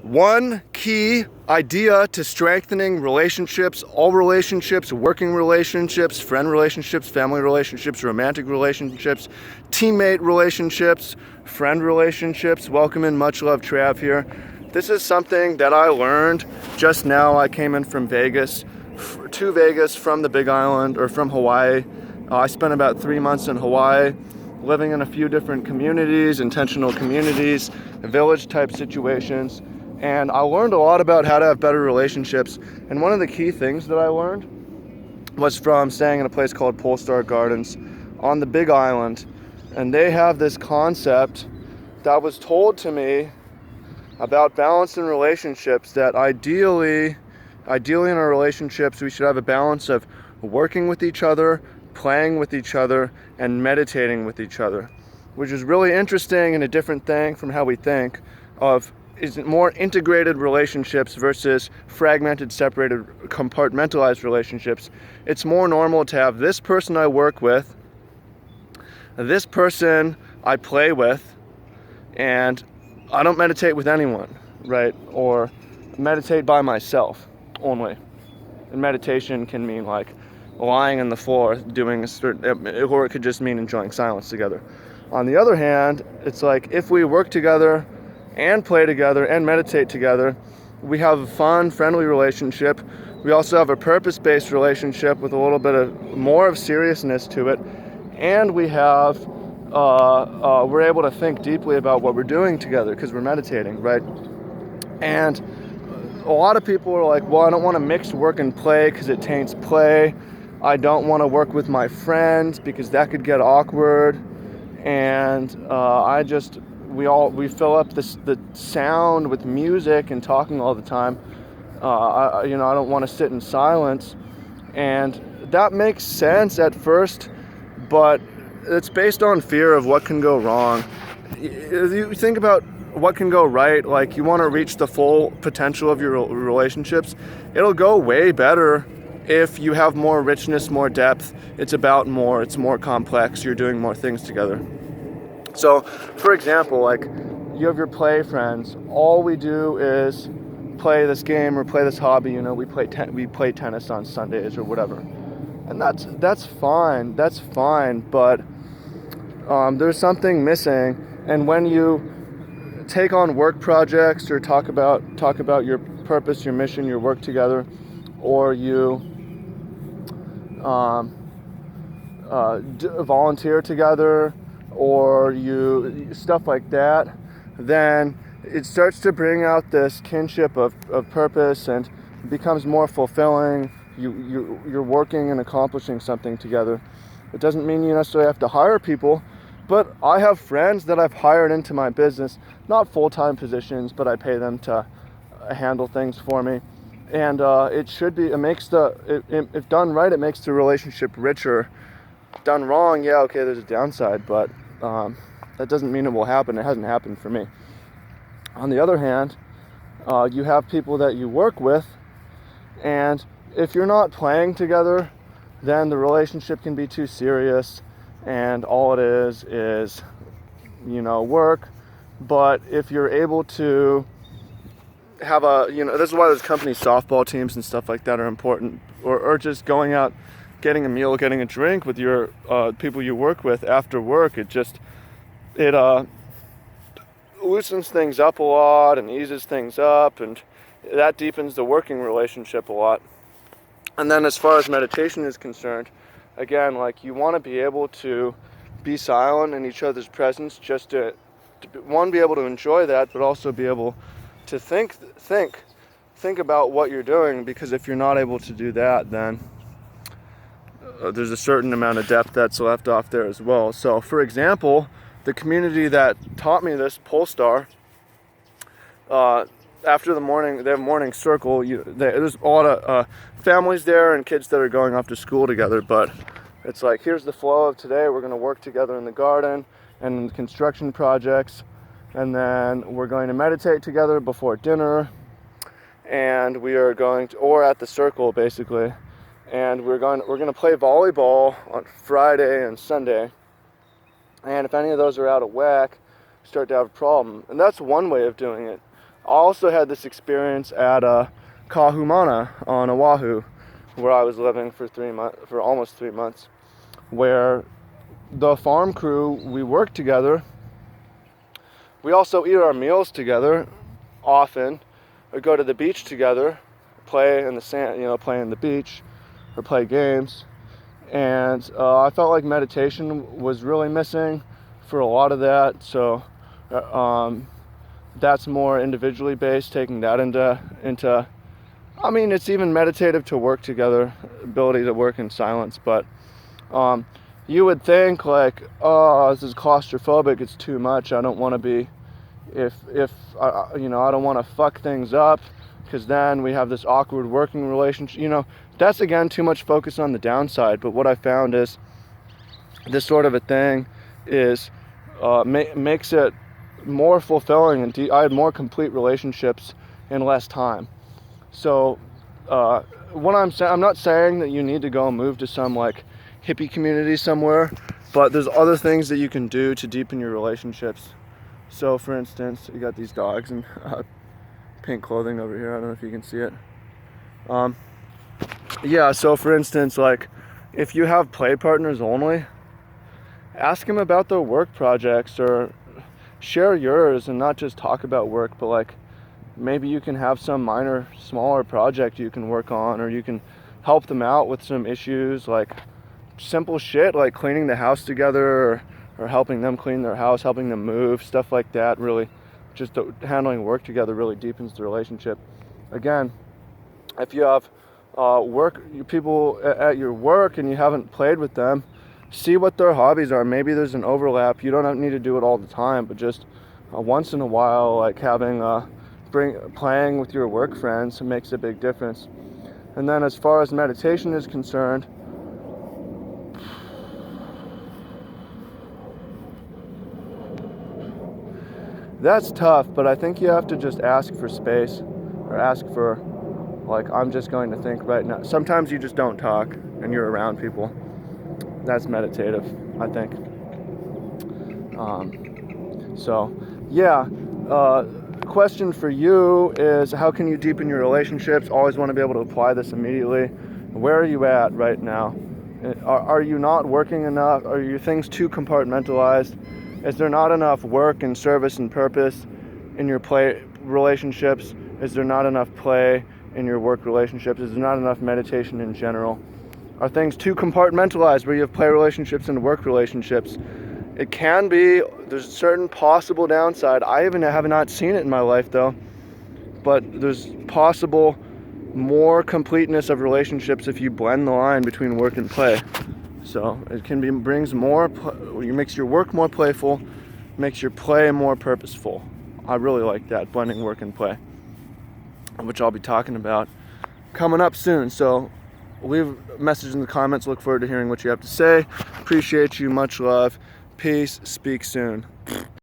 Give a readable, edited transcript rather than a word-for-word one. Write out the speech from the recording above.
One key idea to strengthening relationships, all relationships, working relationships, friend relationships, family relationships, romantic relationships, teammate relationships, friend relationships. Welcome in, much love, Trav here. This is something that I learned just now. I came in from Vegas, to Vegas from the Big Island, or from Hawaii. I spent about 3 months in Hawaii, living in a few different communities, intentional communities, village type situations. And I learned a lot about how to have better relationships. And one of the key things that I learned was from staying in a place called Polestar Gardens on the Big Island. And they have this concept that was told to me about balance in relationships, that ideally in our relationships, we should have a balance of working with each other, playing with each other, and meditating with each other, which is really interesting and a different thing from how we think of is more integrated relationships versus fragmented, separated, compartmentalized relationships. It's more normal to have this person I work with, this person I play with, and I don't meditate with anyone, right? Or meditate by myself only. And meditation can mean like lying on the floor doing a certain, or it could just mean enjoying silence together. On the other hand, it's like if we work together and play together and meditate together, we have a fun, friendly relationship. We also have a purpose-based relationship with a little bit of more of seriousness to it, and we have we're able to think deeply about what we're doing together because we're meditating, right? And a lot of people are like, well, I don't want to mix work and play because it taints play. I don't want to work with my friends because that could get awkward. And we fill up the sound with music and talking all the time. I don't want to sit in silence. And that makes sense at first, but it's based on fear of what can go wrong. You think about what can go right, like you want to reach the full potential of your relationships. It'll go way better if you have more richness, more depth. It's about more, it's more complex. You're doing more things together. So, for example, like you have your play friends. All we do is play this game or play this hobby. We play tennis on Sundays or whatever, and that's fine. That's fine, but there's something missing. And when you take on work projects or talk about your purpose, your mission, your work together, or you volunteer together, or you stuff like that, then it starts to bring out this kinship of purpose and becomes more fulfilling. You're working and accomplishing something together. It doesn't mean you necessarily have to hire people, but I have friends that I've hired into my business, not full-time positions, but I pay them to handle things for me. And if done right, it makes the relationship richer. Done wrong, yeah, okay, there's a downside, but that doesn't mean it will happen. It hasn't happened for me. On the other hand, you have people that you work with, and if you're not playing together, then the relationship can be too serious, and all it is work. But if you're able to have this is why those company softball teams and stuff like that are important, or just going out, getting a meal, getting a drink with your people you work with after work. It loosens things up a lot and eases things up, and that deepens the working relationship a lot. And then as far as meditation is concerned, again, like you want to be able to be silent in each other's presence, just to be able to enjoy that, but also be able to think about what you're doing, because if you're not able to do that, then there's a certain amount of depth that's left off there as well. So, for example, the community that taught me this, Polestar, after the morning, they have morning circle. There's a lot of families there and kids that are going off to school together, but it's like, here's the flow of today. We're going to work together in the garden and in the construction projects, and then we're going to meditate together before dinner, and we are going to, or at the circle basically, and we're going to play volleyball on Friday and Sunday. And if any of those are out of whack, start to have a problem. And that's one way of doing it. also had this experience at Kahumana on Oahu, where I was living for almost 3 months, where the farm crew, we worked together. We also eat our meals together often, or go to the beach together, play in the sand, play in the beach, or play games. And I felt like meditation was really missing for a lot of that. So that's more individually based, taking that into. I mean, it's even meditative to work together, ability to work in silence. But you would think like, oh, this is claustrophobic. It's too much. I don't want to be. If I don't want to fuck things up, because then we have this awkward working relationship. That's again too much focus on the downside. But what I found is this sort of a thing is makes it more fulfilling, and I had more complete relationships in less time. So what I'm not saying that you need to go and move to some like hippie community somewhere, but there's other things that you can do to deepen your relationships. So for instance, you got these dogs and pink clothing over here. I don't know if you can see it. Yeah, so for instance, like if you have play partners only, ask them about their work projects, or share yours and not just talk about work, but like maybe you can have some smaller project you can work on, or you can help them out with some issues, like simple shit like cleaning the house together, or helping them clean their house, helping them move, stuff like that. Really just handling work together really deepens the relationship. Again, if you have people at your work and you haven't played with them, see what their hobbies are. Maybe there's an overlap. You don't need to do it all the time, but just once in a while, like having playing with your work friends makes a big difference. And then as far as meditation is concerned, that's tough, but I think you have to just ask for space, or ask for, like, I'm just going to think right now. Sometimes you just don't talk and you're around people. That's meditative, I think. Question for you is, how can you deepen your relationships? Always want to be able to apply this immediately. Where are you at right now? Are you not working enough? Are your things too compartmentalized? Is there not enough work and service and purpose in your play relationships? Is there not enough play in your work relationships? Is there not enough meditation in general? Are things too compartmentalized where you have play relationships and work relationships? It can be. There's a certain possible downside. I even have not seen it in my life though, but there's possible more completeness of relationships if you blend the line between work and play. So it makes your work more playful, makes your play more purposeful. I really like that, blending work and play, which I'll be talking about coming up soon. So leave a message in the comments. Look forward to hearing what you have to say. Appreciate you. Much love. Peace. Speak soon.